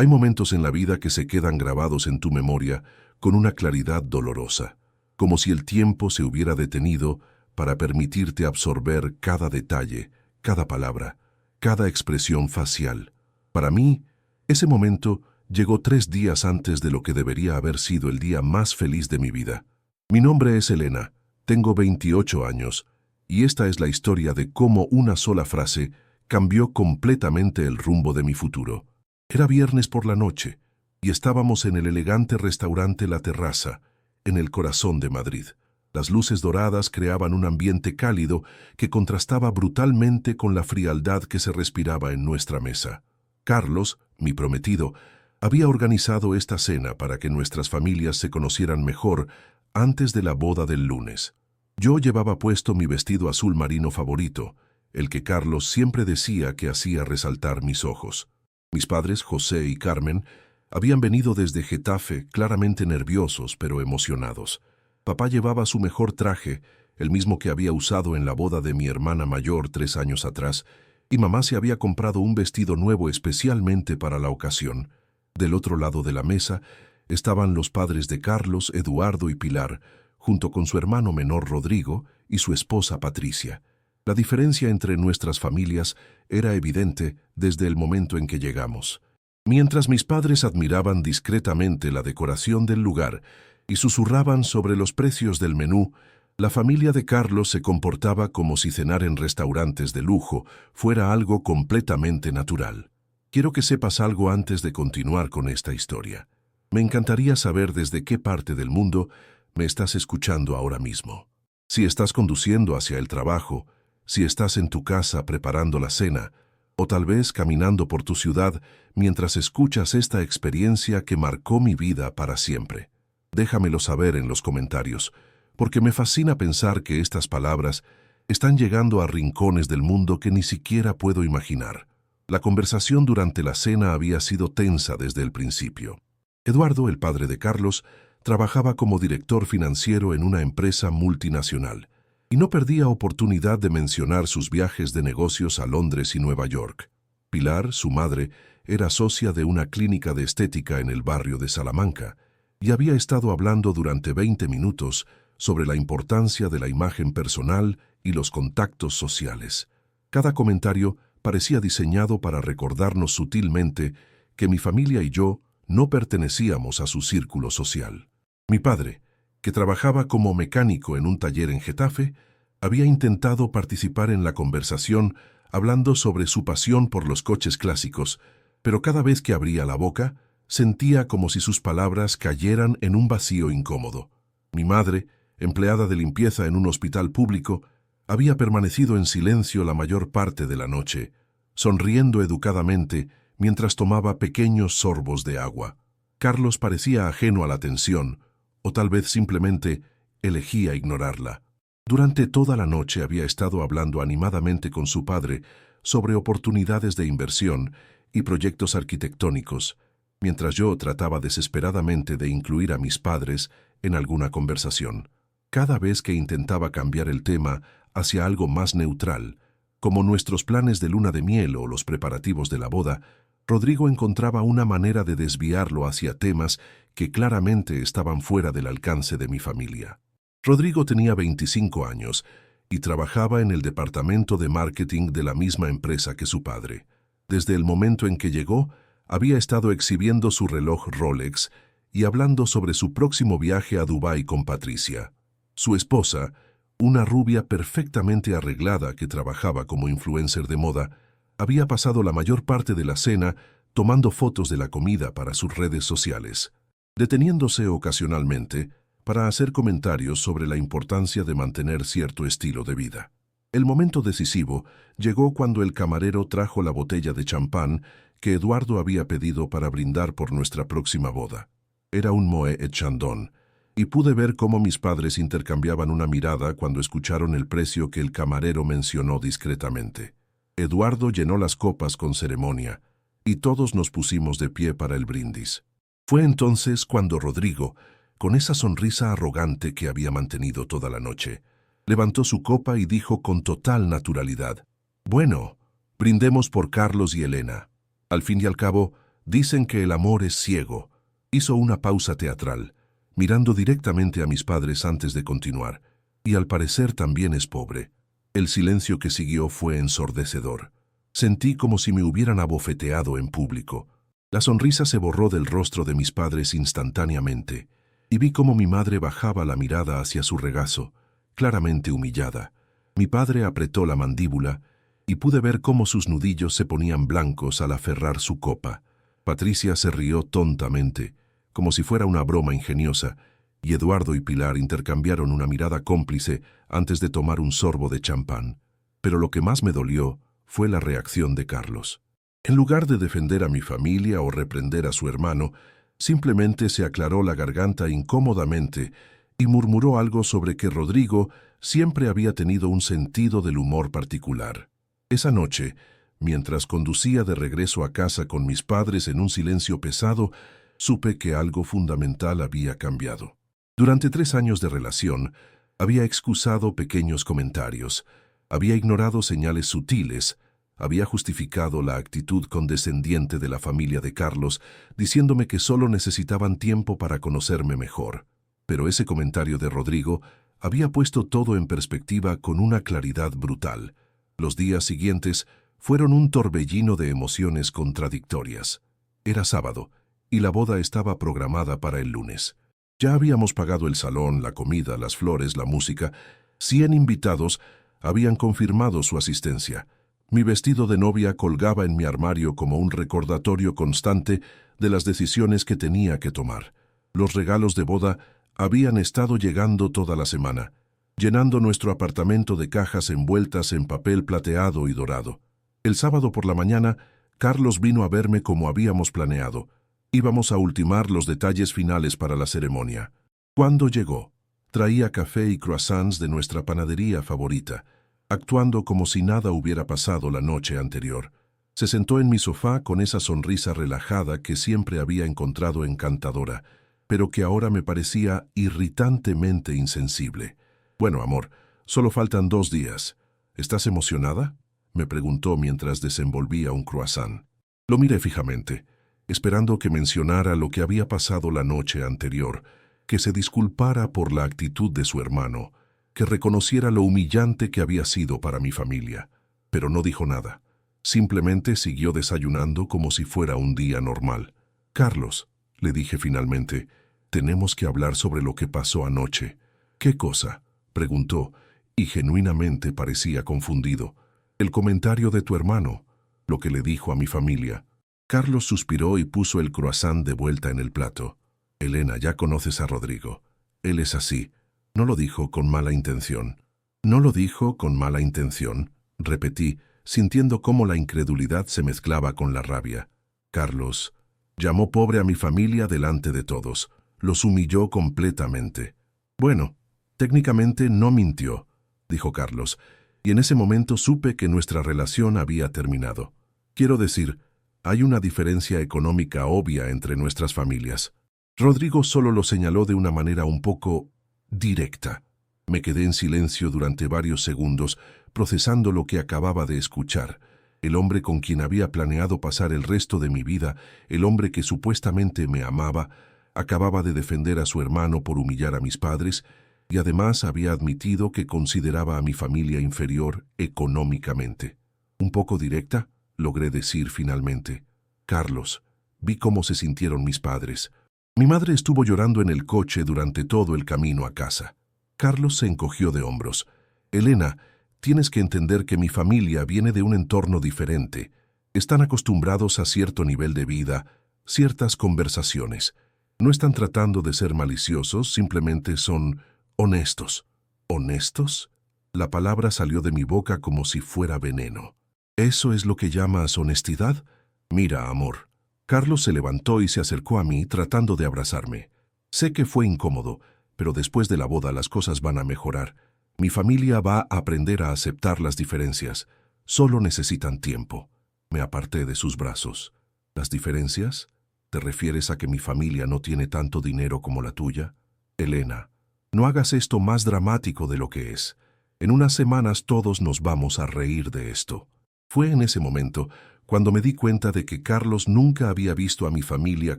Hay momentos en la vida que se quedan grabados en tu memoria con una claridad dolorosa, como si el tiempo se hubiera detenido para permitirte absorber cada detalle, cada palabra, cada expresión facial. Para mí, ese momento llegó 3 días antes de lo que debería haber sido el día más feliz de mi vida. Mi nombre es Elena, tengo 28 años, y esta es la historia de cómo una sola frase cambió completamente el rumbo de mi futuro. Era viernes por la noche, y estábamos en el elegante restaurante La Terraza, en el corazón de Madrid. Las luces doradas creaban un ambiente cálido que contrastaba brutalmente con la frialdad que se respiraba en nuestra mesa. Carlos, mi prometido, había organizado esta cena para que nuestras familias se conocieran mejor antes de la boda del lunes. Yo llevaba puesto mi vestido azul marino favorito, el que Carlos siempre decía que hacía resaltar mis ojos. Mis padres, José y Carmen, habían venido desde Getafe, claramente nerviosos pero emocionados. Papá llevaba su mejor traje, el mismo que había usado en la boda de mi hermana mayor 3 años atrás, y mamá se había comprado un vestido nuevo especialmente para la ocasión. Del otro lado de la mesa estaban los padres de Carlos, Eduardo y Pilar, junto con su hermano menor Rodrigo y su esposa Patricia. La diferencia entre nuestras familias era evidente desde el momento en que llegamos. Mientras mis padres admiraban discretamente la decoración del lugar y susurraban sobre los precios del menú, la familia de Carlos se comportaba como si cenar en restaurantes de lujo fuera algo completamente natural. Quiero que sepas algo antes de continuar con esta historia. Me encantaría saber desde qué parte del mundo me estás escuchando ahora mismo. Si estás conduciendo hacia el trabajo, si estás en tu casa preparando la cena, o tal vez caminando por tu ciudad mientras escuchas esta experiencia que marcó mi vida para siempre. Déjamelo saber en los comentarios, porque me fascina pensar que estas palabras están llegando a rincones del mundo que ni siquiera puedo imaginar. La conversación durante la cena había sido tensa desde el principio. Eduardo, el padre de Carlos, trabajaba como director financiero en una empresa multinacional y no perdía oportunidad de mencionar sus viajes de negocios a Londres y Nueva York. Pilar, su madre, era socia de una clínica de estética en el barrio de Salamanca y había estado hablando durante 20 minutos sobre la importancia de la imagen personal y los contactos sociales. Cada comentario parecía diseñado para recordarnos sutilmente que mi familia y yo no pertenecíamos a su círculo social. Mi padre, que trabajaba como mecánico en un taller en Getafe, había intentado participar en la conversación hablando sobre su pasión por los coches clásicos, pero cada vez que abría la boca, sentía como si sus palabras cayeran en un vacío incómodo. Mi madre, empleada de limpieza en un hospital público, había permanecido en silencio la mayor parte de la noche, sonriendo educadamente mientras tomaba pequeños sorbos de agua. Carlos parecía ajeno a la tensión, o tal vez simplemente elegía ignorarla. Durante toda la noche había estado hablando animadamente con su padre sobre oportunidades de inversión y proyectos arquitectónicos, mientras yo trataba desesperadamente de incluir a mis padres en alguna conversación. Cada vez que intentaba cambiar el tema hacia algo más neutral, como nuestros planes de luna de miel o los preparativos de la boda, Rodrigo encontraba una manera de desviarlo hacia temas que claramente estaban fuera del alcance de mi familia. Rodrigo tenía 25 años y trabajaba en el departamento de marketing de la misma empresa que su padre. Desde el momento en que llegó, había estado exhibiendo su reloj Rolex y hablando sobre su próximo viaje a Dubái con Patricia. Su esposa, una rubia perfectamente arreglada que trabajaba como influencer de moda, había pasado la mayor parte de la cena tomando fotos de la comida para sus redes sociales, deteniéndose ocasionalmente para hacer comentarios sobre la importancia de mantener cierto estilo de vida. El momento decisivo llegó cuando el camarero trajo la botella de champán que Eduardo había pedido para brindar por nuestra próxima boda. Era un Moët Chandon, y pude ver cómo mis padres intercambiaban una mirada cuando escucharon el precio que el camarero mencionó discretamente. Eduardo llenó las copas con ceremonia, y todos nos pusimos de pie para el brindis. Fue entonces cuando Rodrigo, con esa sonrisa arrogante que había mantenido toda la noche, levantó su copa y dijo con total naturalidad: «Bueno, brindemos por Carlos y Elena. Al fin y al cabo, Dicen que el amor es ciego. Hizo una pausa teatral, mirando directamente a mis padres antes de continuar. Y al parecer también es pobre. El silencio que siguió fue ensordecedor. Sentí como si me hubieran abofeteado en público. La sonrisa se borró del rostro de mis padres instantáneamente, y vi cómo mi madre bajaba la mirada hacia su regazo, claramente humillada. Mi padre apretó la mandíbula, y pude ver cómo sus nudillos se ponían blancos al aferrar su copa. Patricia se rió tontamente, como si fuera una broma ingeniosa, y Eduardo y Pilar intercambiaron una mirada cómplice antes de tomar un sorbo de champán. Pero lo que más me dolió fue la reacción de Carlos. En lugar de defender a mi familia o reprender a su hermano, simplemente se aclaró la garganta incómodamente y murmuró algo sobre que Rodrigo siempre había tenido un sentido del humor particular. Esa noche, mientras conducía de regreso a casa con mis padres en un silencio pesado, supe que algo fundamental había cambiado. Durante 3 años de relación, había excusado pequeños comentarios, había ignorado señales sutiles, había justificado la actitud condescendiente de la familia de Carlos, diciéndome que solo necesitaban tiempo para conocerme mejor. Pero ese comentario de Rodrigo había puesto todo en perspectiva con una claridad brutal. Los días siguientes fueron un torbellino de emociones contradictorias. Era sábado, y la boda estaba programada para el lunes. Ya habíamos pagado el salón, la comida, las flores, la música. 100 invitados habían confirmado su asistencia. Mi vestido de novia colgaba en mi armario como un recordatorio constante de las decisiones que tenía que tomar. Los regalos de boda habían estado llegando toda la semana, llenando nuestro apartamento de cajas envueltas en papel plateado y dorado. El sábado por la mañana, Carlos vino a verme como habíamos planeado. Íbamos a ultimar los detalles finales para la ceremonia. Cuando llegó, traía café y croissants de nuestra panadería favorita, actuando como si nada hubiera pasado la noche anterior. Se sentó en mi sofá con esa sonrisa relajada que siempre había encontrado encantadora, pero que ahora me parecía irritantemente insensible. «Bueno, amor, solo faltan 2 días. ¿Estás emocionada?», me preguntó mientras desenvolvía un croissant. Lo miré fijamente, esperando que mencionara lo que había pasado la noche anterior, que se disculpara por la actitud de su hermano, que reconociera lo humillante que había sido para mi familia. Pero no dijo nada. Simplemente siguió desayunando como si fuera un día normal. «Carlos», le dije finalmente, «tenemos que hablar sobre lo que pasó anoche». «¿Qué cosa?», preguntó, y genuinamente parecía confundido. «El comentario de tu hermano», lo que le dijo a mi familia. Carlos suspiró y puso el croissant de vuelta en el plato. «Elena, ya conoces a Rodrigo. Él es así». No lo dijo con mala intención. «No lo dijo con mala intención», repetí, sintiendo cómo la incredulidad se mezclaba con la rabia. «Carlos llamó pobre a mi familia delante de todos. Los humilló completamente». «Bueno, técnicamente no mintió», dijo Carlos, y en ese momento supe que nuestra relación había terminado. Quiero decir, hay una diferencia económica obvia entre nuestras familias. Rodrigo solo lo señaló de una manera un poco directa. Me quedé en silencio durante varios segundos, procesando lo que acababa de escuchar. El hombre con quien había planeado pasar el resto de mi vida, el hombre que supuestamente me amaba, acababa de defender a su hermano por humillar a mis padres, y además había admitido que consideraba a mi familia inferior económicamente. Un poco directa, logré decir finalmente. «Carlos, vi cómo se sintieron mis padres. Mi madre estuvo llorando en el coche durante todo el camino a casa». Carlos se encogió de hombros. «Elena, tienes que entender que mi familia viene de un entorno diferente. Están acostumbrados a cierto nivel de vida, ciertas conversaciones. No están tratando de ser maliciosos, simplemente son honestos». «¿Honestos?». La palabra salió de mi boca como si fuera veneno. «¿Eso es lo que llamas honestidad? Mira, amor». Carlos se levantó y se acercó a mí tratando de abrazarme. Sé que fue incómodo, pero después de la boda las cosas van a mejorar. Mi familia va a aprender a aceptar las diferencias. Solo necesitan tiempo. Me aparté de sus brazos. ¿Las diferencias? ¿Te refieres a que mi familia no tiene tanto dinero como la tuya? Elena, no hagas esto más dramático de lo que es. En unas semanas todos nos vamos a reír de esto. Fue en ese momento cuando me di cuenta de que Carlos nunca había visto a mi familia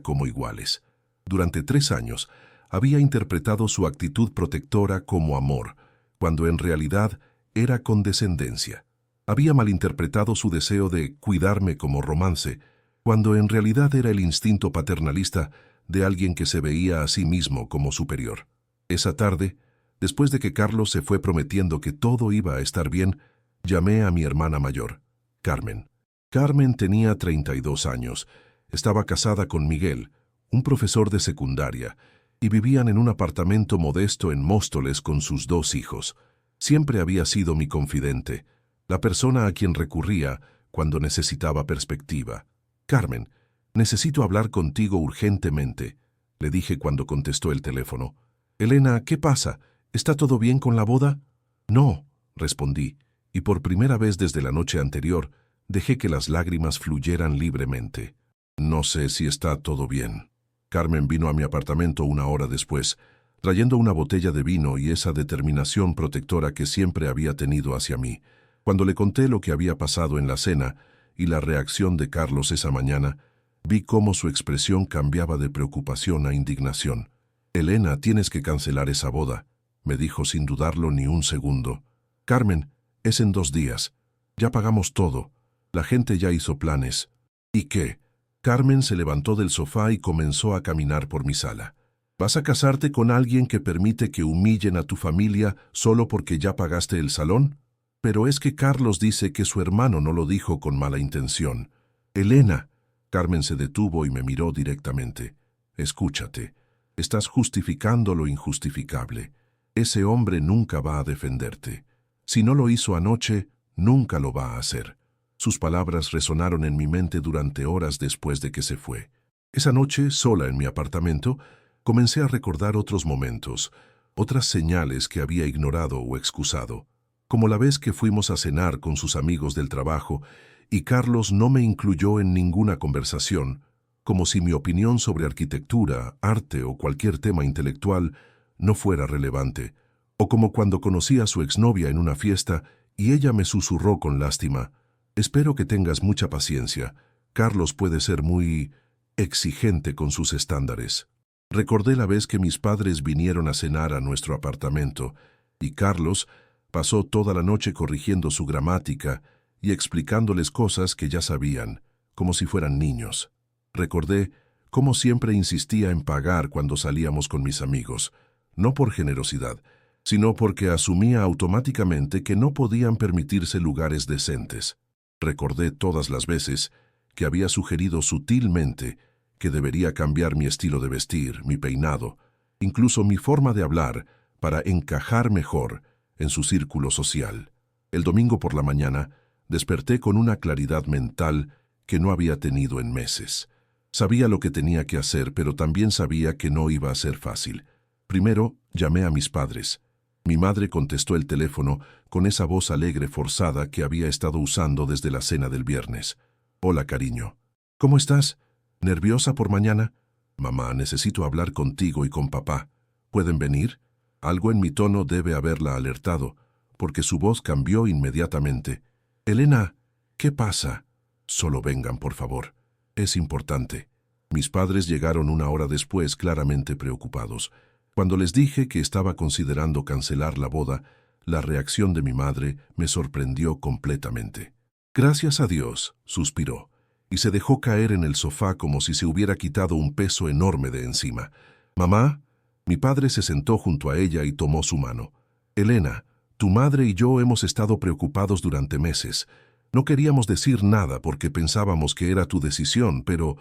como iguales. Durante 3 años, había interpretado su actitud protectora como amor, cuando en realidad era condescendencia. Había malinterpretado su deseo de cuidarme como romance, cuando en realidad era el instinto paternalista de alguien que se veía a sí mismo como superior. Esa tarde, después de que Carlos se fue prometiendo que todo iba a estar bien, llamé a mi hermana mayor, Carmen. Carmen tenía 32 años, estaba casada con Miguel, un profesor de secundaria, y vivían en un apartamento modesto en Móstoles con sus 2 hijos. Siempre había sido mi confidente, la persona a quien recurría cuando necesitaba perspectiva. «Carmen, necesito hablar contigo urgentemente», le dije cuando contestó el teléfono. «Elena, ¿qué pasa? ¿Está todo bien con la boda?» «No», respondí, y por primera vez desde la noche anterior dejé que las lágrimas fluyeran libremente. «No sé si está todo bien». Carmen vino a mi apartamento 1 hora después, trayendo una botella de vino y esa determinación protectora que siempre había tenido hacia mí. Cuando le conté lo que había pasado en la cena y la reacción de Carlos esa mañana, vi cómo su expresión cambiaba de preocupación a indignación. «Elena, tienes que cancelar esa boda», me dijo sin dudarlo ni un segundo. «Carmen, es en 2 días. Ya pagamos todo. La gente ya hizo planes». «¿Y qué?» Carmen se levantó del sofá y comenzó a caminar por mi sala. «¿Vas a casarte con alguien que permite que humillen a tu familia solo porque ya pagaste el salón? Pero es que Carlos dice que su hermano no lo dijo con mala intención». «Elena». Carmen se detuvo y me miró directamente. «Escúchate. Estás justificando lo injustificable. Ese hombre nunca va a defenderte. Si no lo hizo anoche, nunca lo va a hacer». Sus palabras resonaron en mi mente durante horas después de que se fue. Esa noche, sola en mi apartamento, comencé a recordar otros momentos, otras señales que había ignorado o excusado, como la vez que fuimos a cenar con sus amigos del trabajo y Carlos no me incluyó en ninguna conversación, como si mi opinión sobre arquitectura, arte o cualquier tema intelectual no fuera relevante, o como cuando conocí a su exnovia en una fiesta y ella me susurró con lástima: «Espero que tengas mucha paciencia. Carlos puede ser muy exigente con sus estándares». Recordé la vez que mis padres vinieron a cenar a nuestro apartamento y Carlos pasó toda la noche corrigiendo su gramática y explicándoles cosas que ya sabían, como si fueran niños. Recordé cómo siempre insistía en pagar cuando salíamos con mis amigos, no por generosidad, sino porque asumía automáticamente que no podían permitirse lugares decentes. Recordé todas las veces que había sugerido sutilmente que debería cambiar mi estilo de vestir, mi peinado, incluso mi forma de hablar para encajar mejor en su círculo social. El domingo por la mañana desperté con una claridad mental que no había tenido en meses. Sabía lo que tenía que hacer, pero también sabía que no iba a ser fácil. Primero llamé a mis padres. Mi madre contestó el teléfono con esa voz alegre forzada que había estado usando desde la cena del viernes. «Hola, cariño. ¿Cómo estás? ¿Nerviosa por mañana?» «Mamá, necesito hablar contigo y con papá. ¿Pueden venir?» Algo en mi tono debe haberla alertado, porque su voz cambió inmediatamente. «Elena, ¿qué pasa?» «Solo vengan, por favor. Es importante». Mis padres llegaron 1 hora después, claramente preocupados. Cuando les dije que estaba considerando cancelar la boda, la reacción de mi madre me sorprendió completamente. «Gracias a Dios», suspiró, y se dejó caer en el sofá como si se hubiera quitado un peso enorme de encima. «Mamá». Mi padre se sentó junto a ella y tomó su mano. «Elena, tu madre y yo hemos estado preocupados durante meses. No queríamos decir nada porque pensábamos que era tu decisión, pero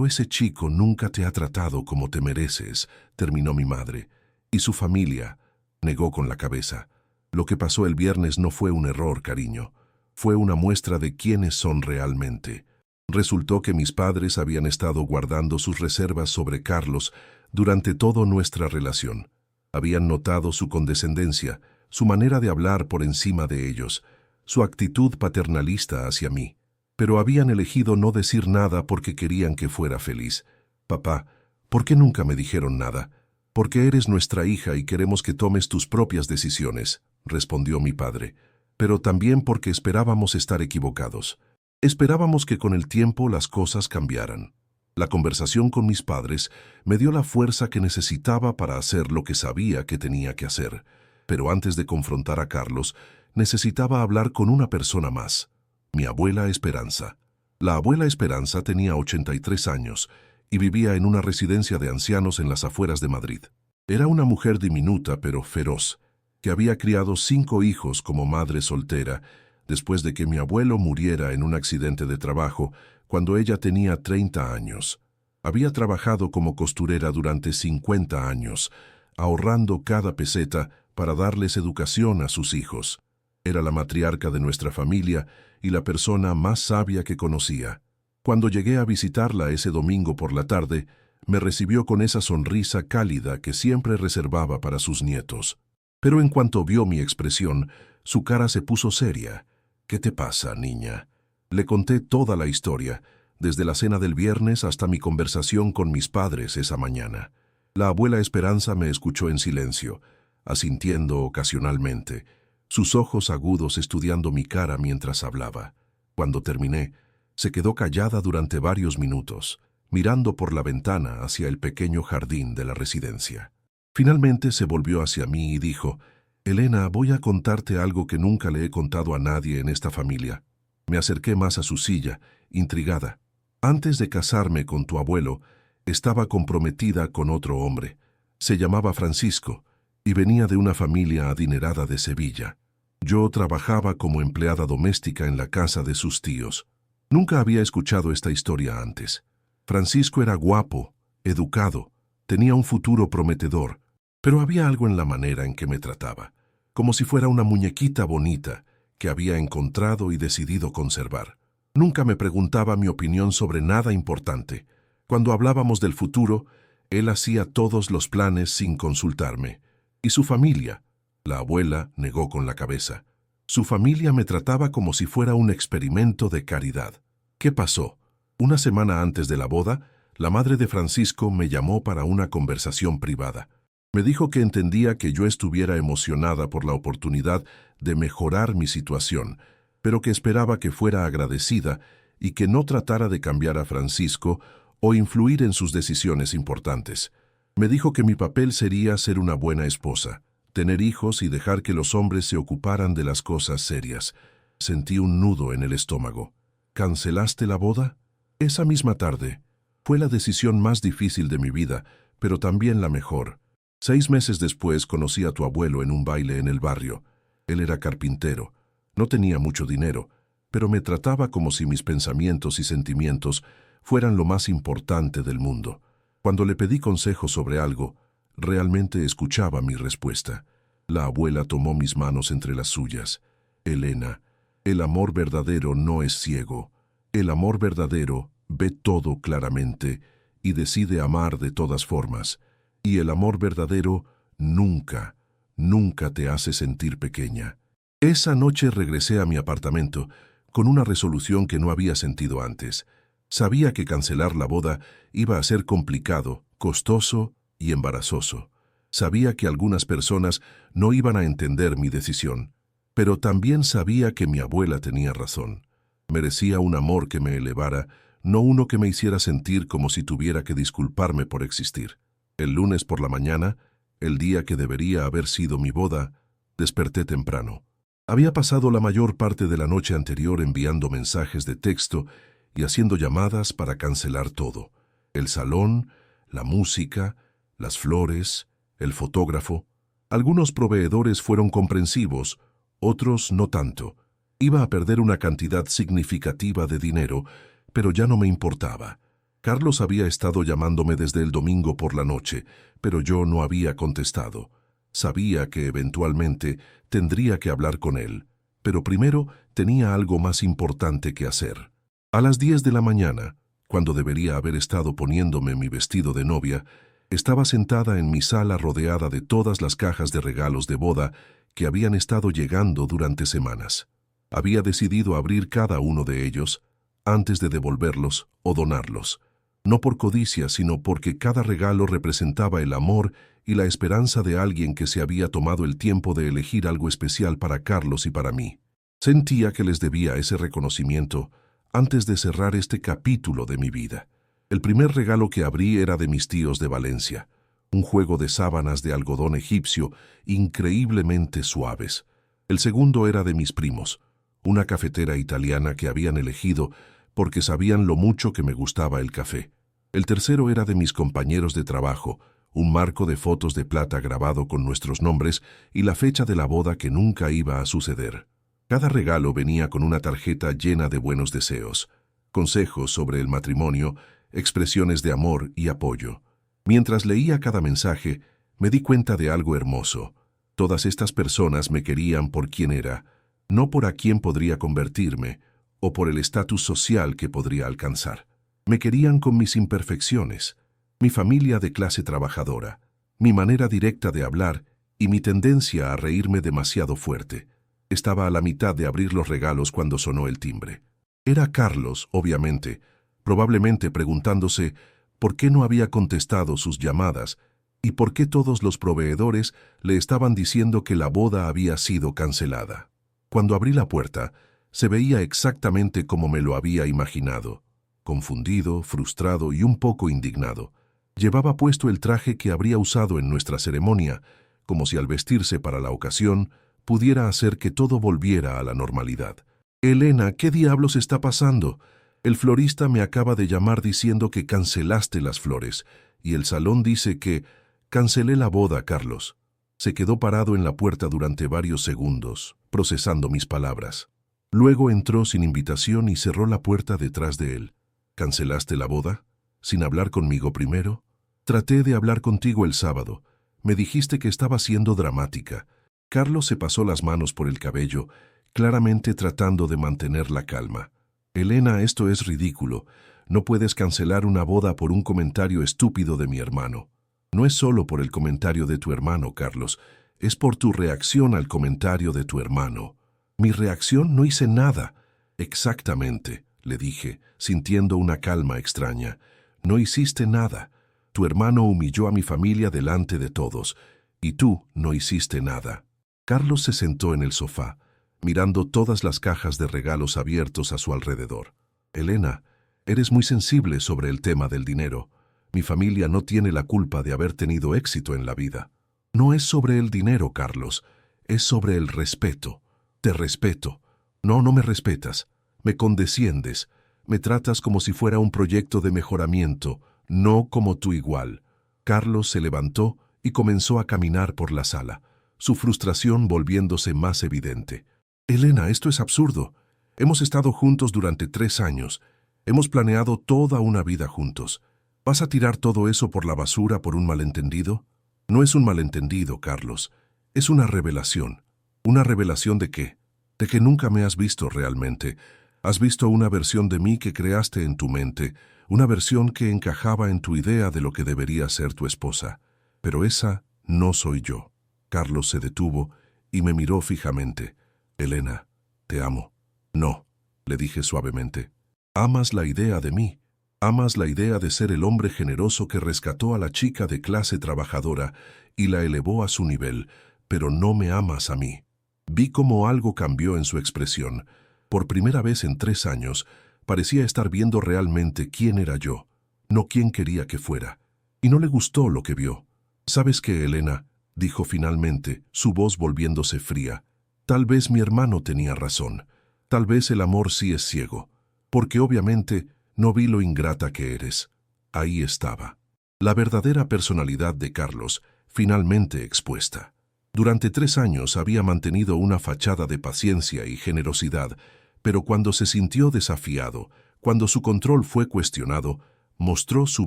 ese chico nunca te ha tratado como te mereces», terminó mi madre. «Y su familia», negó con la cabeza. «Lo que pasó el viernes no fue un error, cariño. Fue una muestra de quiénes son realmente». Resultó que mis padres habían estado guardando sus reservas sobre Carlos durante toda nuestra relación. Habían notado su condescendencia, su manera de hablar por encima de ellos, su actitud paternalista hacia mí. Pero habían elegido no decir nada porque querían que fuera feliz. «Papá, ¿por qué nunca me dijeron nada?» «Porque eres nuestra hija y queremos que tomes tus propias decisiones», respondió mi padre. «Pero también porque esperábamos estar equivocados. Esperábamos que con el tiempo las cosas cambiaran. La conversación con mis padres me dio la fuerza que necesitaba para hacer lo que sabía que tenía que hacer. Pero antes de confrontar a Carlos, necesitaba hablar con una persona más, mi abuela Esperanza. La abuela Esperanza tenía 83 años y vivía en una residencia de ancianos en las afueras de Madrid. Era una mujer diminuta pero feroz, que había criado 5 hijos como madre soltera, después de que mi abuelo muriera en un accidente de trabajo cuando ella tenía 30 años. Había trabajado como costurera durante 50 años, ahorrando cada peseta para darles educación a sus hijos. Era la matriarca de nuestra familia y la persona más sabia que conocía. Cuando llegué a visitarla ese domingo por la tarde, me recibió con esa sonrisa cálida que siempre reservaba para sus nietos. Pero en cuanto vio mi expresión, su cara se puso seria. «¿Qué te pasa, niña?». Le conté toda la historia, desde la cena del viernes hasta mi conversación con mis padres esa mañana. La abuela Esperanza me escuchó en silencio, asintiendo ocasionalmente, sus ojos agudos estudiando mi cara mientras hablaba. Cuando terminé, se quedó callada durante varios minutos, mirando por la ventana hacia el pequeño jardín de la residencia. Finalmente se volvió hacia mí y dijo: «Elena, voy a contarte algo que nunca le he contado a nadie en esta familia». Me acerqué más a su silla, intrigada. «Antes de casarme con tu abuelo, estaba comprometida con otro hombre. Se llamaba Francisco y venía de una familia adinerada de Sevilla. Yo trabajaba como empleada doméstica en la casa de sus tíos. Nunca había escuchado esta historia antes. Francisco era guapo, educado, tenía un futuro prometedor, pero había algo en la manera en que me trataba, como si fuera una muñequita bonita que había encontrado y decidido conservar. Nunca me preguntaba mi opinión sobre nada importante. Cuando hablábamos del futuro, él hacía todos los planes sin consultarme. Y su familia, la abuela negó con la cabeza. Su familia me trataba como si fuera un experimento de caridad. ¿Qué pasó? Una semana antes de la boda, la madre de Francisco me llamó para una conversación privada. Me dijo que entendía que yo estuviera emocionada por la oportunidad de mejorar mi situación, pero que esperaba que fuera agradecida y que no tratara de cambiar a Francisco o influir en sus decisiones importantes. Me dijo que mi papel sería ser una buena esposa, tener hijos y dejar que los hombres se ocuparan de las cosas serias. Sentí un nudo en el estómago. ¿Cancelaste la boda? Esa misma tarde. Fue la decisión más difícil de mi vida, pero también la mejor. 6 meses después conocí a tu abuelo en un baile en el barrio. Él era carpintero. No tenía mucho dinero, pero me trataba como si mis pensamientos y sentimientos fueran lo más importante del mundo. Cuando le pedí consejo sobre algo, realmente escuchaba mi respuesta. La abuela tomó mis manos entre las suyas. «Elena, el amor verdadero no es ciego. El amor verdadero ve todo claramente y decide amar de todas formas. Y el amor verdadero nunca, nunca te hace sentir pequeña». Esa noche regresé a mi apartamento con una resolución que no había sentido antes. Sabía que cancelar la boda iba a ser complicado, costoso y embarazoso. Sabía que algunas personas no iban a entender mi decisión, pero también sabía que mi abuela tenía razón. Merecía un amor que me elevara, no uno que me hiciera sentir como si tuviera que disculparme por existir. El lunes por la mañana, el día que debería haber sido mi boda, desperté temprano. Había pasado la mayor parte de la noche anterior enviando mensajes de texto y haciendo llamadas para cancelar todo. El salón, la música, las flores, el fotógrafo. Algunos proveedores fueron comprensivos, otros no tanto. Iba a perder una cantidad significativa de dinero, pero ya no me importaba. Carlos había estado llamándome desde el domingo por la noche, pero yo no había contestado. Sabía que eventualmente tendría que hablar con él, pero primero tenía algo más importante que hacer. A las 10 de la mañana, cuando debería haber estado poniéndome mi vestido de novia, estaba sentada en mi sala rodeada de todas las cajas de regalos de boda que habían estado llegando durante semanas. Había decidido abrir cada uno de ellos antes de devolverlos o donarlos, no por codicia, sino porque cada regalo representaba el amor y la esperanza de alguien que se había tomado el tiempo de elegir algo especial para Carlos y para mí. Sentía que les debía ese reconocimiento, antes de cerrar este capítulo de mi vida. El primer regalo que abrí era de mis tíos de Valencia, un juego de sábanas de algodón egipcio increíblemente suaves. El segundo era de mis primos, una cafetera italiana que habían elegido porque sabían lo mucho que me gustaba el café. El tercero era de mis compañeros de trabajo, un marco de fotos de plata grabado con nuestros nombres y la fecha de la boda que nunca iba a suceder. Cada regalo venía con una tarjeta llena de buenos deseos, consejos sobre el matrimonio, expresiones de amor y apoyo. Mientras leía cada mensaje, me di cuenta de algo hermoso. Todas estas personas me querían por quien era, no por a quién podría convertirme o por el estatus social que podría alcanzar. Me querían con mis imperfecciones, mi familia de clase trabajadora, mi manera directa de hablar y mi tendencia a reírme demasiado fuerte. Estaba a la mitad de abrir los regalos cuando sonó el timbre. Era Carlos, obviamente, probablemente preguntándose por qué no había contestado sus llamadas y por qué todos los proveedores le estaban diciendo que la boda había sido cancelada. Cuando abrí la puerta, se veía exactamente como me lo había imaginado. Confundido, frustrado y un poco indignado. Llevaba puesto el traje que habría usado en nuestra ceremonia, como si al vestirse para la ocasión pudiera hacer que todo volviera a la normalidad. «Elena, ¿qué diablos está pasando? El florista me acaba de llamar diciendo que cancelaste las flores, y el salón dice que cancelé la boda, Carlos». Se quedó parado en la puerta durante varios segundos, procesando mis palabras. Luego entró sin invitación y cerró la puerta detrás de él. «¿Cancelaste la boda? ¿Sin hablar conmigo primero? Traté de hablar contigo el sábado. Me dijiste que estaba siendo dramática». Carlos se pasó las manos por el cabello, claramente tratando de mantener la calma. «Elena, esto es ridículo. No puedes cancelar una boda por un comentario estúpido de mi hermano. No es solo por el comentario de tu hermano, Carlos. Es por tu reacción al comentario de tu hermano». «¿Mi reacción? No hice nada». «Exactamente», le dije, sintiendo una calma extraña. «No hiciste nada. Tu hermano humilló a mi familia delante de todos, y tú no hiciste nada». Carlos se sentó en el sofá, mirando todas las cajas de regalos abiertos a su alrededor. «Elena, eres muy sensible sobre el tema del dinero. Mi familia no tiene la culpa de haber tenido éxito en la vida». «No es sobre el dinero, Carlos. Es sobre el respeto. Te respeto. No, no me respetas. Me condesciendes. Me tratas como si fuera un proyecto de mejoramiento, no como tu igual». Carlos se levantó y comenzó a caminar por la sala, su frustración volviéndose más evidente. «Elena, esto es absurdo. Hemos estado juntos durante 3 años. Hemos planeado toda una vida juntos. ¿Vas a tirar todo eso por la basura por un malentendido?» «No es un malentendido, Carlos. Es una revelación». «¿Una revelación de qué?» «De que nunca me has visto realmente. Has visto una versión de mí que creaste en tu mente, una versión que encajaba en tu idea de lo que debería ser tu esposa. Pero esa no soy yo». Carlos se detuvo y me miró fijamente. «Elena, te amo». «No», le dije suavemente. «Amas la idea de mí. Amas la idea de ser el hombre generoso que rescató a la chica de clase trabajadora y la elevó a su nivel, pero no me amas a mí». Vi cómo algo cambió en su expresión. Por primera vez en 3 años, parecía estar viendo realmente quién era yo, no quién quería que fuera. Y no le gustó lo que vio. «¿Sabes qué, Elena?», dijo finalmente, su voz volviéndose fría. «Tal vez mi hermano tenía razón. Tal vez el amor sí es ciego. Porque obviamente no vi lo ingrata que eres». Ahí estaba. La verdadera personalidad de Carlos, finalmente expuesta. Durante 3 años había mantenido una fachada de paciencia y generosidad, pero cuando se sintió desafiado, cuando su control fue cuestionado, mostró su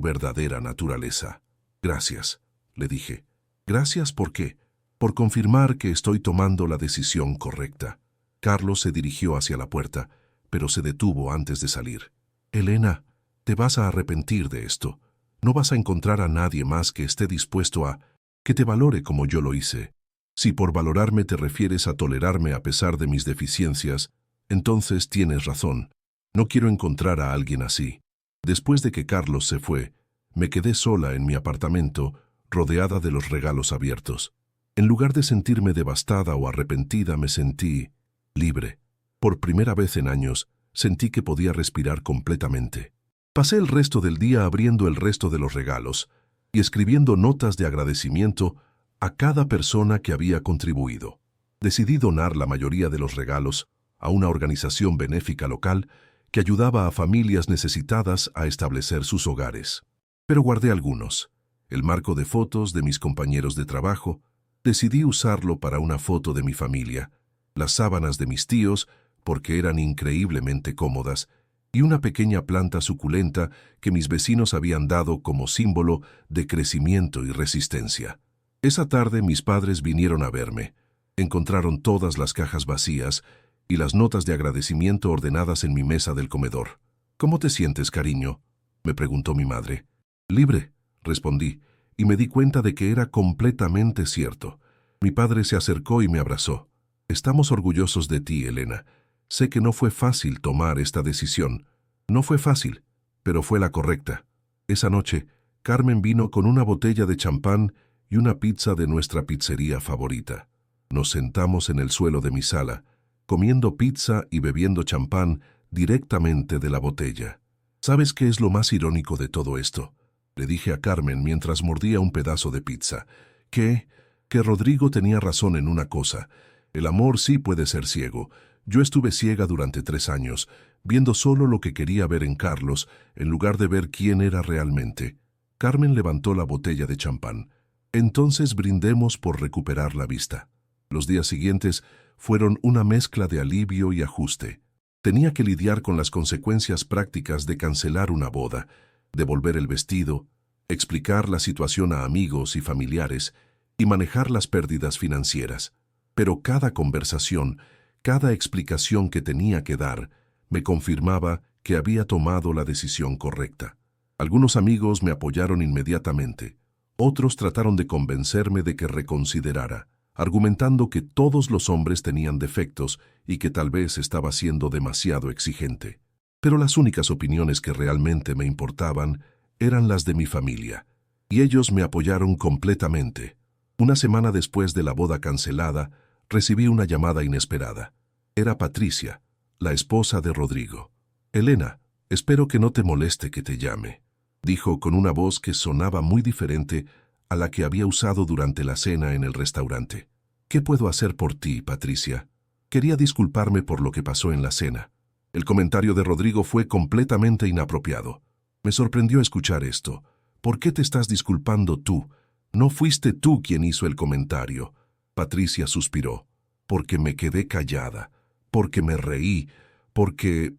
verdadera naturaleza. «Gracias», le dije. «Gracias, ¿por qué?» «Por confirmar que estoy tomando la decisión correcta». Carlos se dirigió hacia la puerta, pero se detuvo antes de salir. «Elena, te vas a arrepentir de esto. No vas a encontrar a nadie más que esté dispuesto a que te valore como yo lo hice. Si por valorarme te refieres a tolerarme a pesar de mis deficiencias, entonces tienes razón. No quiero encontrar a alguien así». Después de que Carlos se fue, me quedé sola en mi apartamento, rodeada de los regalos abiertos. En lugar de sentirme devastada o arrepentida, me sentí libre. Por primera vez en años, sentí que podía respirar completamente. Pasé el resto del día abriendo el resto de los regalos y escribiendo notas de agradecimiento a cada persona que había contribuido. Decidí donar la mayoría de los regalos a una organización benéfica local que ayudaba a familias necesitadas a establecer sus hogares. Pero guardé algunos. El marco de fotos de mis compañeros de trabajo, decidí usarlo para una foto de mi familia, las sábanas de mis tíos, porque eran increíblemente cómodas, y una pequeña planta suculenta que mis vecinos habían dado como símbolo de crecimiento y resistencia. Esa tarde mis padres vinieron a verme. Encontraron todas las cajas vacías y las notas de agradecimiento ordenadas en mi mesa del comedor. «¿Cómo te sientes, cariño?», me preguntó mi madre. «Libre», respondí, y me di cuenta de que era completamente cierto. Mi padre se acercó y me abrazó. «Estamos orgullosos de ti, Elena. Sé que no fue fácil tomar esta decisión. No fue fácil, pero fue la correcta». Esa noche, Carmen vino con una botella de champán y una pizza de nuestra pizzería favorita. Nos sentamos en el suelo de mi sala, comiendo pizza y bebiendo champán directamente de la botella. «¿Sabes qué es lo más irónico de todo esto?», le dije a Carmen mientras mordía un pedazo de pizza. Que Rodrigo tenía razón en una cosa. El amor sí puede ser ciego. Yo estuve ciega durante 3 años, viendo solo lo que quería ver en Carlos, en lugar de ver quién era realmente. Carmen levantó la botella de champán. «Entonces brindemos por recuperar la vista». Los días siguientes fueron una mezcla de alivio y ajuste. Tenía que lidiar con las consecuencias prácticas de cancelar una boda, devolver el vestido, explicar la situación a amigos y familiares y manejar las pérdidas financieras. Pero cada conversación, cada explicación que tenía que dar, me confirmaba que había tomado la decisión correcta. Algunos amigos me apoyaron inmediatamente. Otros trataron de convencerme de que reconsiderara, argumentando que todos los hombres tenían defectos y que tal vez estaba siendo demasiado exigente. Pero las únicas opiniones que realmente me importaban eran las de mi familia, y ellos me apoyaron completamente. Una semana después de la boda cancelada, recibí una llamada inesperada. Era Patricia, la esposa de Rodrigo. «Elena, espero que no te moleste que te llame», dijo con una voz que sonaba muy diferente a la que había usado durante la cena en el restaurante. «¿Qué puedo hacer por ti, Patricia?» Quería disculparme por lo que pasó en la cena. El comentario de Rodrigo fue completamente inapropiado. Me sorprendió escuchar esto. «¿Por qué te estás disculpando tú? No fuiste tú quien hizo el comentario». Patricia suspiró. «Porque me quedé callada, porque me reí, porque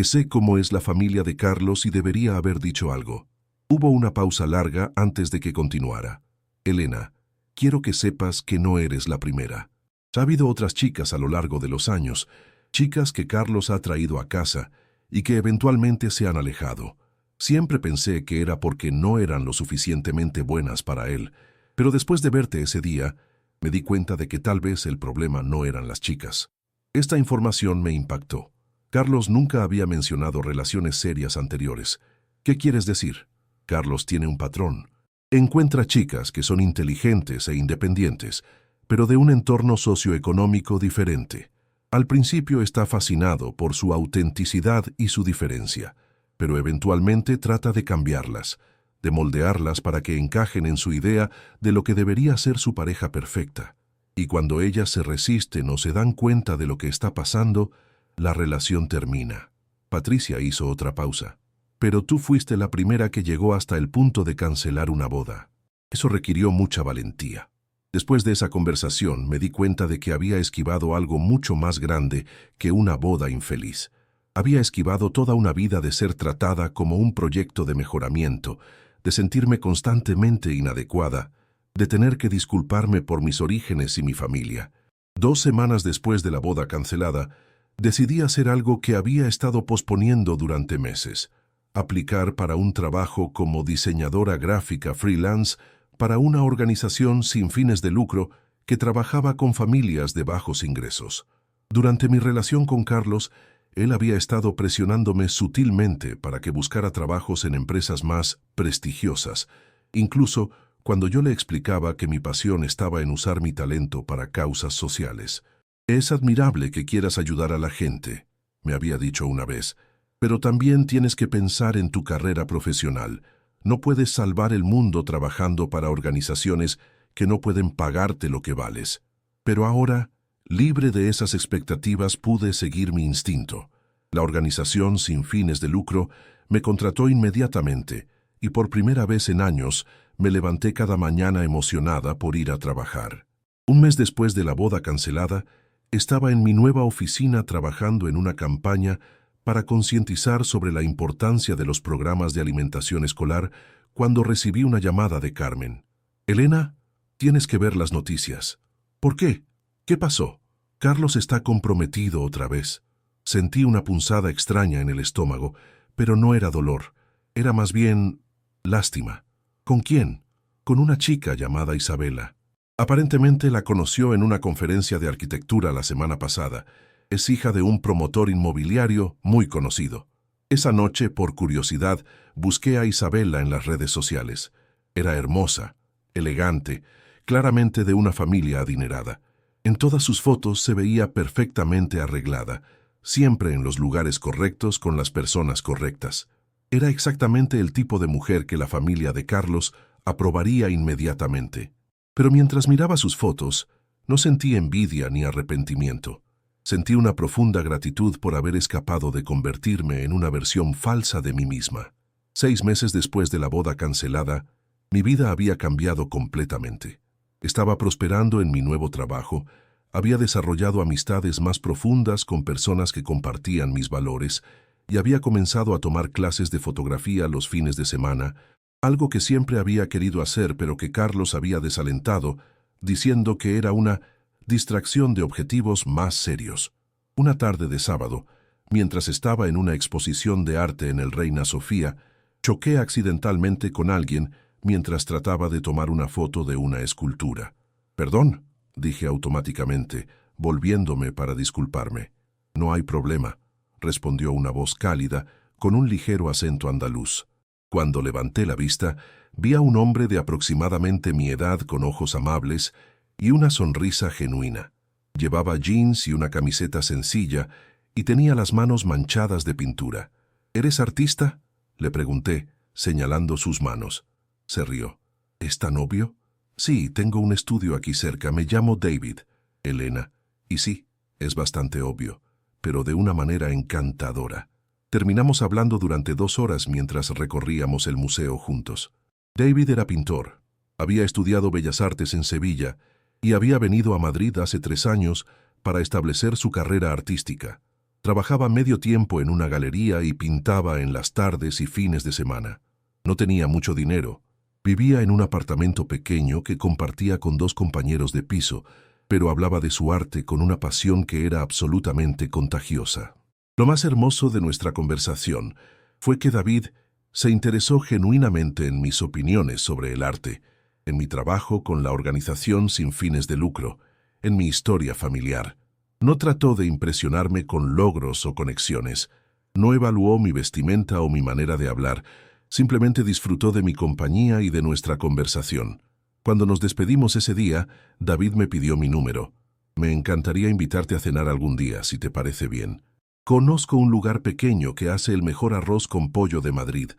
sé cómo es la familia de Carlos y debería haber dicho algo». Hubo una pausa larga antes de que continuara. «Elena, quiero que sepas que no eres la primera. Ha habido otras chicas a lo largo de los años, chicas que Carlos ha traído a casa y que eventualmente se han alejado. Siempre pensé que era porque no eran lo suficientemente buenas para él, pero después de verte ese día, me di cuenta de que tal vez el problema no eran las chicas». Esta información me impactó. Carlos nunca había mencionado relaciones serias anteriores. «¿Qué quieres decir?» «Carlos tiene un patrón. Encuentra chicas que son inteligentes e independientes, pero de un entorno socioeconómico diferente. Al principio está fascinado por su autenticidad y su diferencia, pero eventualmente trata de cambiarlas, de moldearlas para que encajen en su idea de lo que debería ser su pareja perfecta. Y cuando ellas se resisten o se dan cuenta de lo que está pasando, la relación termina». Patricia hizo otra pausa. «Pero tú fuiste la primera que llegó hasta el punto de cancelar una boda. Eso requirió mucha valentía». Después de esa conversación me di cuenta de que había esquivado algo mucho más grande que una boda infeliz. Había esquivado toda una vida de ser tratada como un proyecto de mejoramiento, de sentirme constantemente inadecuada, de tener que disculparme por mis orígenes y mi familia. 2 semanas después de la boda cancelada, decidí hacer algo que había estado posponiendo durante meses: aplicar para un trabajo como diseñadora gráfica freelance para una organización sin fines de lucro que trabajaba con familias de bajos ingresos. Durante mi relación con Carlos, él había estado presionándome sutilmente para que buscara trabajos en empresas más prestigiosas, incluso cuando yo le explicaba que mi pasión estaba en usar mi talento para causas sociales. «Es admirable que quieras ayudar a la gente», me había dicho una vez, pero también tienes que pensar en tu carrera profesional. No puedes salvar el mundo trabajando para organizaciones que no pueden pagarte lo que vales. Pero ahora, libre de esas expectativas, pude seguir mi instinto. La organización sin fines de lucro me contrató inmediatamente y por primera vez en años me levanté cada mañana emocionada por ir a trabajar. Un mes después de la boda cancelada, estaba en mi nueva oficina trabajando en una campaña para concientizar sobre la importancia de los programas de alimentación escolar cuando recibí una llamada de Carmen. «Elena, tienes que ver las noticias». «¿Por qué? ¿Qué pasó?» «Carlos está comprometido otra vez». Sentí una punzada extraña en el estómago, pero no era dolor. Era más bien lástima. ¿Con quién? Con una chica llamada Isabela. Aparentemente la conoció en una conferencia de arquitectura la semana pasada. Es hija de un promotor inmobiliario muy conocido. Esa noche, por curiosidad, busqué a Isabela en las redes sociales. Era hermosa, elegante, claramente de una familia adinerada. En todas sus fotos se veía perfectamente arreglada, siempre en los lugares correctos con las personas correctas. Era exactamente el tipo de mujer que la familia de Carlos aprobaría inmediatamente. Pero mientras miraba sus fotos, no sentí envidia ni arrepentimiento. Sentí una profunda gratitud por haber escapado de convertirme en una versión falsa de mí misma. 6 meses después de la boda cancelada, mi vida había cambiado completamente. Estaba prosperando en mi nuevo trabajo, había desarrollado amistades más profundas con personas que compartían mis valores y había comenzado a tomar clases de fotografía los fines de semana, algo que siempre había querido hacer pero que Carlos había desalentado, diciendo que era una distracción de objetivos más serios. Una tarde de sábado, mientras estaba en una exposición de arte en el Reina Sofía, choqué accidentalmente con alguien mientras trataba de tomar una foto de una escultura. «Perdón», dije automáticamente, volviéndome para disculparme. «No hay problema», respondió una voz cálida con un ligero acento andaluz. Cuando levanté la vista, vi a un hombre de aproximadamente mi edad con ojos amables y una sonrisa genuina. Llevaba jeans y una camiseta sencilla y tenía las manos manchadas de pintura. «¿Eres artista?», le pregunté, señalando sus manos. Se rió. «¿Es tan obvio?» «Sí, tengo un estudio aquí cerca. Me llamo David». «Elena». «Y sí, es bastante obvio, pero de una manera encantadora». Terminamos hablando durante 2 horas mientras recorríamos el museo juntos. David era pintor. Había estudiado Bellas Artes en Sevilla y había venido a Madrid hace 3 años para establecer su carrera artística. Trabajaba medio tiempo en una galería y pintaba en las tardes y fines de semana. No tenía mucho dinero. Vivía en un apartamento pequeño que compartía con 2 compañeros de piso, pero hablaba de su arte con una pasión que era absolutamente contagiosa. Lo más hermoso de nuestra conversación fue que David se interesó genuinamente en mis opiniones sobre el arte, en mi trabajo con la organización sin fines de lucro, en mi historia familiar. No trató de impresionarme con logros o conexiones. No evaluó mi vestimenta o mi manera de hablar. Simplemente disfrutó de mi compañía y de nuestra conversación. Cuando nos despedimos ese día, David me pidió mi número. «Me encantaría invitarte a cenar algún día, si te parece bien. Conozco un lugar pequeño que hace el mejor arroz con pollo de Madrid.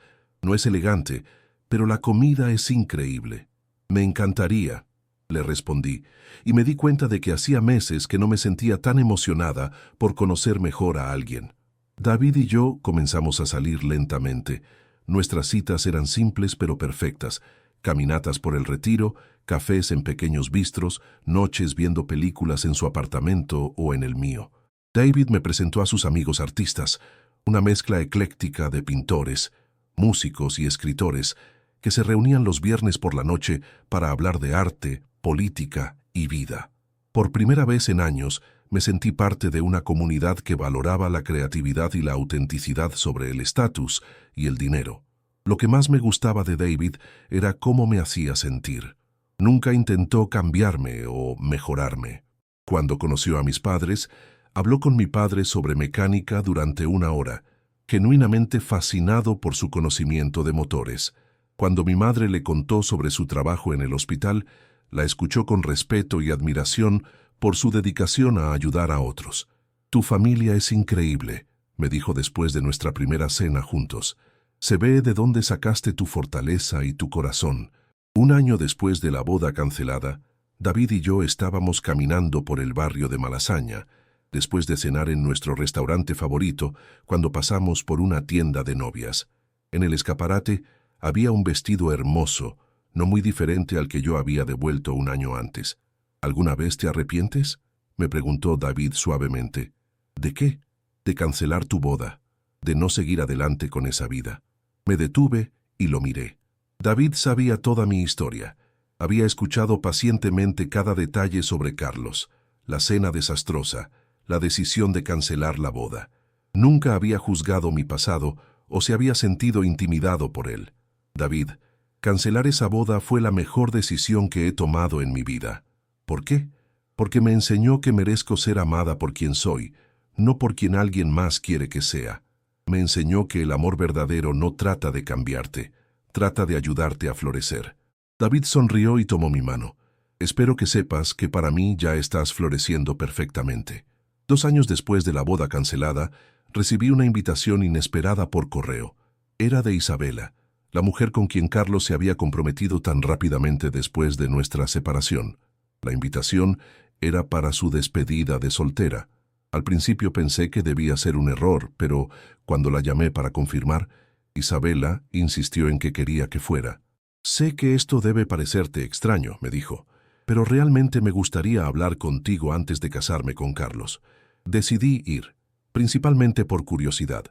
No es elegante, pero la comida es increíble». «Me encantaría», le respondí, y me di cuenta de que hacía meses que no me sentía tan emocionada por conocer mejor a alguien. David y yo comenzamos a salir lentamente. Nuestras citas eran simples pero perfectas. Caminatas por el Retiro, cafés en pequeños bistros, noches viendo películas en su apartamento o en el mío. David me presentó a sus amigos artistas, una mezcla ecléctica de pintores, músicos y escritores que se reunían los viernes por la noche para hablar de arte, política y vida. Por primera vez en años me sentí parte de una comunidad que valoraba la creatividad y la autenticidad sobre el estatus y el dinero. Lo que más me gustaba de David era cómo me hacía sentir. Nunca intentó cambiarme o mejorarme. Cuando conoció a mis padres, habló con mi padre sobre mecánica durante 1 hora, genuinamente fascinado por su conocimiento de motores. Cuando mi madre le contó sobre su trabajo en el hospital, la escuchó con respeto y admiración por su dedicación a ayudar a otros. «Tu familia es increíble», me dijo después de nuestra primera cena juntos. Se ve de dónde sacaste tu fortaleza y tu corazón. Un año después de la boda cancelada, David y yo estábamos caminando por el barrio de Malasaña, después de cenar en nuestro restaurante favorito, cuando pasamos por una tienda de novias. En el escaparate había un vestido hermoso, no muy diferente al que yo había devuelto un año antes. ¿Alguna vez te arrepientes?, me preguntó David suavemente. ¿De qué? De cancelar tu boda, de no seguir adelante con esa vida. Me detuve y lo miré. David sabía toda mi historia. Había escuchado pacientemente cada detalle sobre Carlos, la cena desastrosa, la decisión de cancelar la boda. Nunca había juzgado mi pasado o se había sentido intimidado por él. David, cancelar esa boda fue la mejor decisión que he tomado en mi vida. ¿Por qué? Porque me enseñó que merezco ser amada por quien soy, no por quien alguien más quiere que sea. Me enseñó que el amor verdadero no trata de cambiarte, trata de ayudarte a florecer. David sonrió y tomó mi mano. Espero que sepas que para mí ya estás floreciendo perfectamente. 2 años después de la boda cancelada, recibí una invitación inesperada por correo. Era de Isabela, la mujer con quien Carlos se había comprometido tan rápidamente después de nuestra separación. La invitación era para su despedida de soltera. Al principio pensé que debía ser un error, pero cuando la llamé para confirmar, Isabela insistió en que quería que fuera. Sé que esto debe parecerte extraño, me dijo, pero realmente me gustaría hablar contigo antes de casarme con Carlos. Decidí ir, principalmente por curiosidad.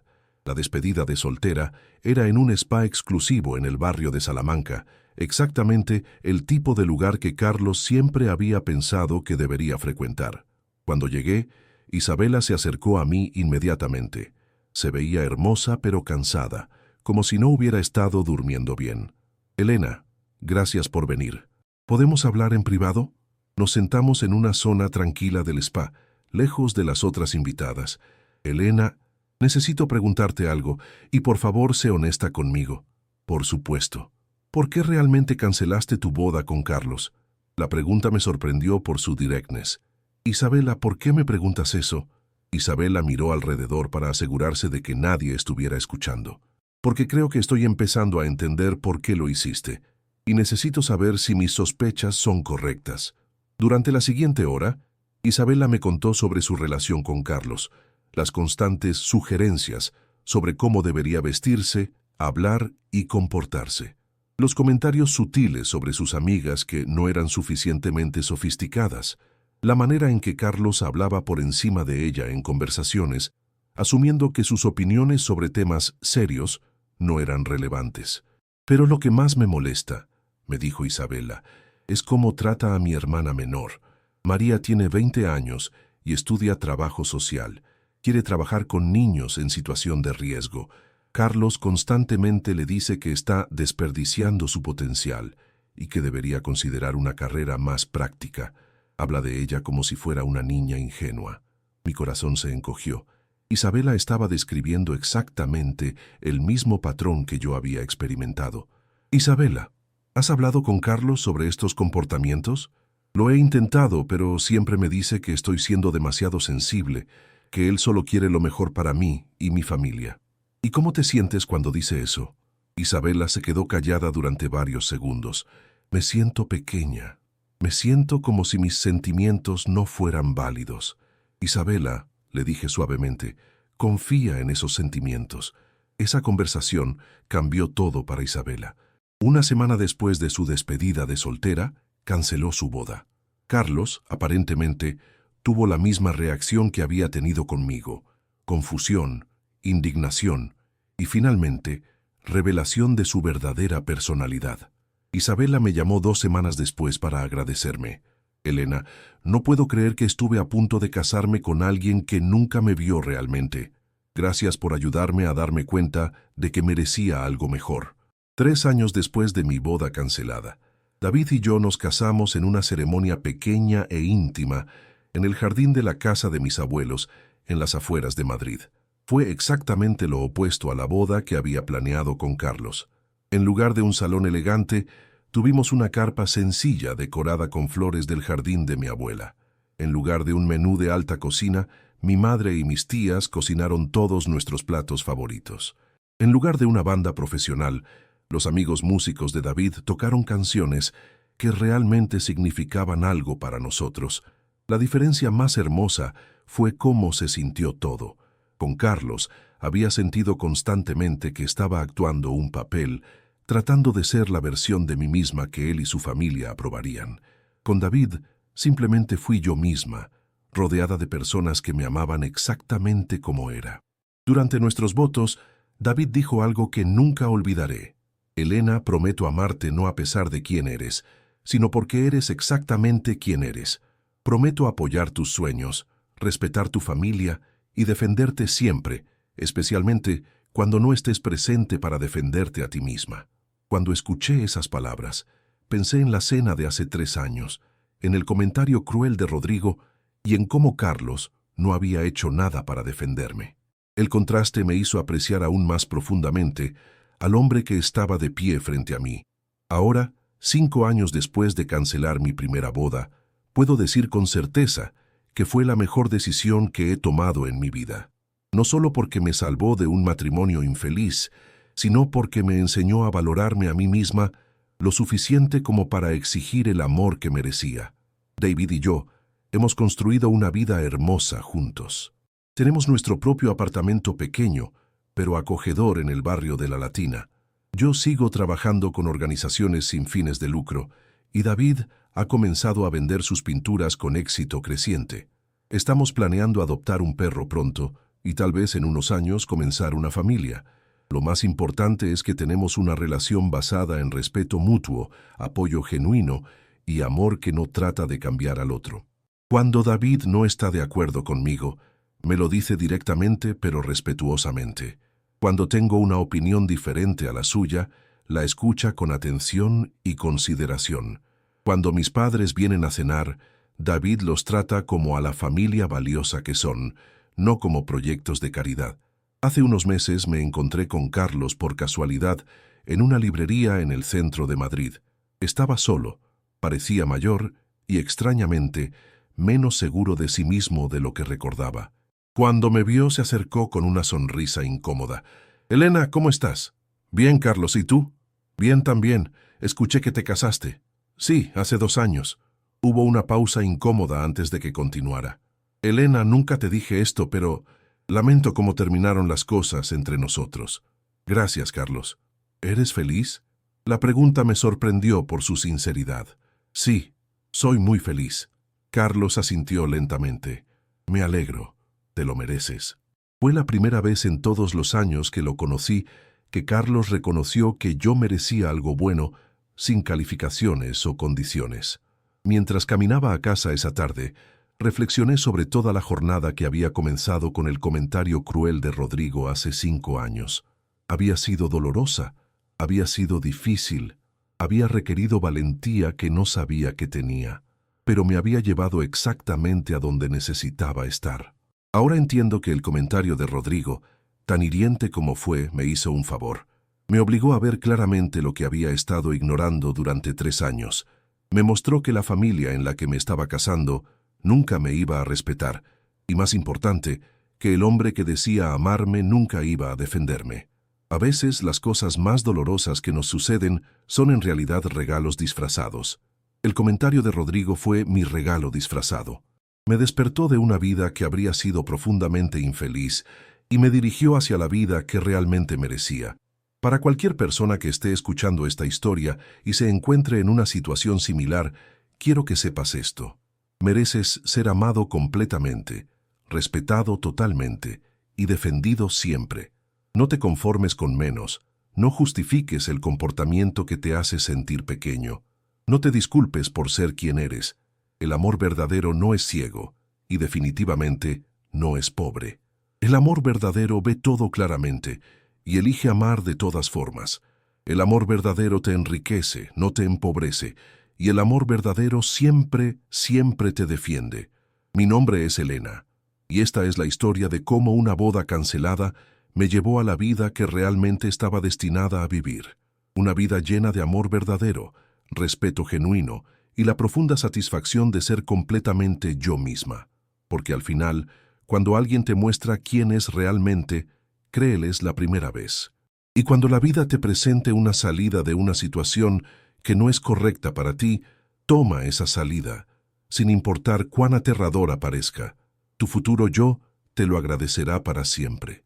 La despedida de soltera era en un spa exclusivo en el barrio de Salamanca, exactamente el tipo de lugar que Carlos siempre había pensado que debería frecuentar. Cuando llegué, Isabela se acercó a mí inmediatamente. Se veía hermosa pero cansada, como si no hubiera estado durmiendo bien. Elena, gracias por venir. ¿Podemos hablar en privado? Nos sentamos en una zona tranquila del spa, lejos de las otras invitadas. Elena, necesito preguntarte algo, y por favor sé honesta conmigo. Por supuesto. ¿Por qué realmente cancelaste tu boda con Carlos? La pregunta me sorprendió por su directness. Isabela, ¿por qué me preguntas eso? Isabela miró alrededor para asegurarse de que nadie estuviera escuchando. Porque creo que estoy empezando a entender por qué lo hiciste, y necesito saber si mis sospechas son correctas. Durante la siguiente hora, Isabela me contó sobre su relación con Carlos, las constantes sugerencias sobre cómo debería vestirse, hablar y comportarse. Los comentarios sutiles sobre sus amigas que no eran suficientemente sofisticadas, la manera en que Carlos hablaba por encima de ella en conversaciones, asumiendo que sus opiniones sobre temas serios no eran relevantes. Pero lo que más me molesta, me dijo Isabela, es cómo trata a mi hermana menor. María tiene 20 años y estudia trabajo social. Quiere trabajar con niños en situación de riesgo. Carlos constantemente le dice que está desperdiciando su potencial y que debería considerar una carrera más práctica. Habla de ella como si fuera una niña ingenua. Mi corazón se encogió. Isabela estaba describiendo exactamente el mismo patrón que yo había experimentado. Isabela, ¿has hablado con Carlos sobre estos comportamientos? Lo he intentado, pero siempre me dice que estoy siendo demasiado sensible, que él solo quiere lo mejor para mí y mi familia. ¿Y cómo te sientes cuando dice eso? Isabela se quedó callada durante varios segundos. Me siento pequeña. Me siento como si mis sentimientos no fueran válidos. Isabela, le dije suavemente, confía en esos sentimientos. Esa conversación cambió todo para Isabela. Una semana después de su despedida de soltera, canceló su boda. Carlos, aparentemente, tuvo la misma reacción que había tenido conmigo: confusión, indignación y, finalmente, revelación de su verdadera personalidad. Isabela me llamó 2 semanas después para agradecerme. Elena, no puedo creer que estuve a punto de casarme con alguien que nunca me vio realmente. Gracias por ayudarme a darme cuenta de que merecía algo mejor. 3 años después de mi boda cancelada, David y yo nos casamos en una ceremonia pequeña e íntima en el jardín de la casa de mis abuelos, en las afueras de Madrid. Fue exactamente lo opuesto a la boda que había planeado con Carlos. En lugar de un salón elegante, tuvimos una carpa sencilla decorada con flores del jardín de mi abuela. En lugar de un menú de alta cocina, mi madre y mis tías cocinaron todos nuestros platos favoritos. En lugar de una banda profesional, los amigos músicos de David tocaron canciones que realmente significaban algo para nosotros. La diferencia más hermosa fue cómo se sintió todo. Con Carlos, había sentido constantemente que estaba actuando un papel, tratando de ser la versión de mí misma que él y su familia aprobarían. Con David, simplemente fui yo misma, rodeada de personas que me amaban exactamente como era. Durante nuestros votos, David dijo algo que nunca olvidaré. Elena, prometo amarte no a pesar de quién eres, sino porque eres exactamente quien eres. Prometo apoyar tus sueños, respetar tu familia y defenderte siempre, especialmente cuando no estés presente para defenderte a ti misma. Cuando escuché esas palabras, pensé en la cena de hace 3 años, en el comentario cruel de Rodrigo y en cómo Carlos no había hecho nada para defenderme. El contraste me hizo apreciar aún más profundamente al hombre que estaba de pie frente a mí. Ahora, 5 años después de cancelar mi primera boda, puedo decir con certeza que fue la mejor decisión que he tomado en mi vida. No solo porque me salvó de un matrimonio infeliz, sino porque me enseñó a valorarme a mí misma lo suficiente como para exigir el amor que merecía. David y yo hemos construido una vida hermosa juntos. Tenemos nuestro propio apartamento pequeño, pero acogedor en el barrio de La Latina. Yo sigo trabajando con organizaciones sin fines de lucro, y David ha comenzado a vender sus pinturas con éxito creciente. Estamos planeando adoptar un perro pronto, y tal vez en unos años comenzar una familia. Lo más importante es que tenemos una relación basada en respeto mutuo, apoyo genuino y amor que no trata de cambiar al otro. Cuando David no está de acuerdo conmigo, me lo dice directamente pero respetuosamente. Cuando tengo una opinión diferente a la suya, la escucha con atención y consideración. Cuando mis padres vienen a cenar, David los trata como a la familia valiosa que son, no como proyectos de caridad. Hace unos meses me encontré con Carlos por casualidad en una librería en el centro de Madrid. Estaba solo, parecía mayor y, extrañamente, menos seguro de sí mismo de lo que recordaba. Cuando me vio, se acercó con una sonrisa incómoda. «Elena, ¿cómo estás?» «Bien, Carlos, ¿y tú?» «Bien también. Escuché que te casaste». «Sí, hace 2 años». Hubo una pausa incómoda antes de que continuara. «Elena, nunca te dije esto, pero lamento cómo terminaron las cosas entre nosotros». «Gracias, Carlos». «¿Eres feliz?» La pregunta me sorprendió por su sinceridad. «Sí, soy muy feliz». Carlos asintió lentamente. «Me alegro. Te lo mereces». Fue la primera vez en todos los años que lo conocí que Carlos reconoció que yo merecía algo bueno, sin calificaciones o condiciones. Mientras caminaba a casa esa tarde, reflexioné sobre toda la jornada que había comenzado con el comentario cruel de Rodrigo hace 5 años. Había sido dolorosa, había sido difícil, había requerido valentía que no sabía que tenía, pero me había llevado exactamente a donde necesitaba estar. Ahora entiendo que el comentario de Rodrigo, tan hiriente como fue, me hizo un favor. Me obligó a ver claramente lo que había estado ignorando durante 3 años. Me mostró que la familia en la que me estaba casando nunca me iba a respetar, y más importante, que el hombre que decía amarme nunca iba a defenderme. A veces las cosas más dolorosas que nos suceden son en realidad regalos disfrazados. El comentario de Rodrigo fue mi regalo disfrazado. Me despertó de una vida que habría sido profundamente infeliz y me dirigió hacia la vida que realmente merecía. Para cualquier persona que esté escuchando esta historia y se encuentre en una situación similar, quiero que sepas esto. Mereces ser amado completamente, respetado totalmente y defendido siempre. No te conformes con menos, no justifiques el comportamiento que te hace sentir pequeño. No te disculpes por ser quien eres. El amor verdadero no es ciego y definitivamente no es pobre. El amor verdadero ve todo claramente y elige amar de todas formas. El amor verdadero te enriquece, no te empobrece, y el amor verdadero siempre, siempre te defiende. Mi nombre es Elena, y esta es la historia de cómo una boda cancelada me llevó a la vida que realmente estaba destinada a vivir. Una vida llena de amor verdadero, respeto genuino y la profunda satisfacción de ser completamente yo misma. Porque al final, Cuando alguien te muestra quién es realmente, créeles la primera vez. Y cuando la vida te presente una salida de una situación que no es correcta para ti, toma esa salida, sin importar cuán aterradora parezca. Tu futuro yo te lo agradecerá para siempre.